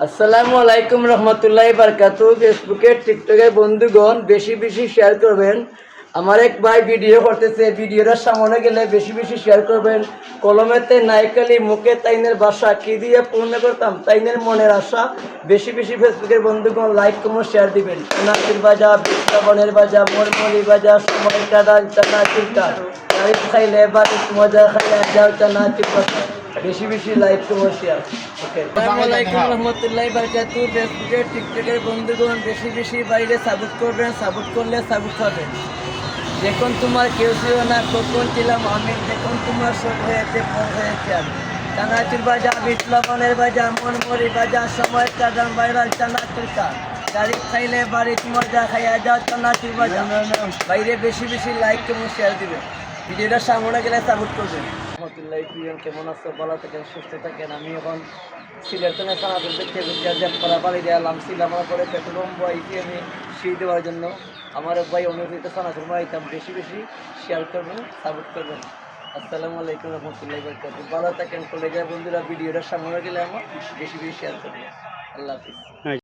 আসসালামু আলাইকুম রহমতুল্লাহি বারকাতু। ফেসবুকে টিকটকে বন্ধুগণ বেশি বেশি শেয়ার করবেন। আমার এক ভাই ভিডিও করতেছে, ভিডিওটার সামনে গেলে বেশি বেশি শেয়ার করবেন। কলমেতে নাইকালি মুখে তাইনের বাসা কি দিয়ে পূর্ণ করতাম তাইনের মনের আশা। বেশি বেশি ফেসবুকের বন্ধুগণ লাইক কমেন্ট শেয়ার দিবেন। নাচির বাজা, বৃন্দাবনের বাজা, মরমরি বাজা, সময় কাটান নাচির কাট, তারিফ খাইলে বারিশ মজা খাইলে যাও নাচির কথা। বেশি বেশি লাইক কমেন্ট শেয়ার। ওকে, আসসালামু আলাইকুম রহমতুল্লাহি বারাকাতু। ফেসবুকে টিকটকের বন্ধুগণ বেশি বেশি বাইরে সাপোর্ট করবেন, সাপোর্ট করলে সাপোর্ট পাবেন। যখন তোমার কেউ ছিল না কখন ছিলাম আমি, যখন তোমার সব হয়েছে পর হয়েছে আমি। চানাচুর বাজা, বিপ্লবনের বাজা, মনমরি বাজা, সময় কাদাম ভাইরাল চানাচুর কাজ, গাড়ি খাইলে বাড়ি মজা খাইয়া যাও চানাচুর বাজা। বাইরে বেশি বেশি লাইক এবং শেয়ার দিবেন। ভিডিওটা সামনে গেলে সাপোর্ট করবেন। রহমতুল্লাহি প্রিয়ন, কেমন আছো? ভালো থাকেন, সুস্থ থাকেন। আমি এখন সিলেটনে চানাচুর দেখতে দেখ করা পালি দিলাম সিলামার পরে পেট্রোল বইছি আমি সেই দেওয়ার জন্য। আমার ভাই অনুযায়ী চানাচুর বানাইতাম। বেশি বেশি শেয়ার করবেন, সাপোর্ট করবেন। আসসালামু আলাইকুম রহমতুল্লাহি বারাকাতু। ভালো থাকেন কলেজের বন্ধুরা। ভিডিওটা সামনে গেলে আমার বেশি বেশি শেয়ার করবেন। আল্লাহ হাফিজ।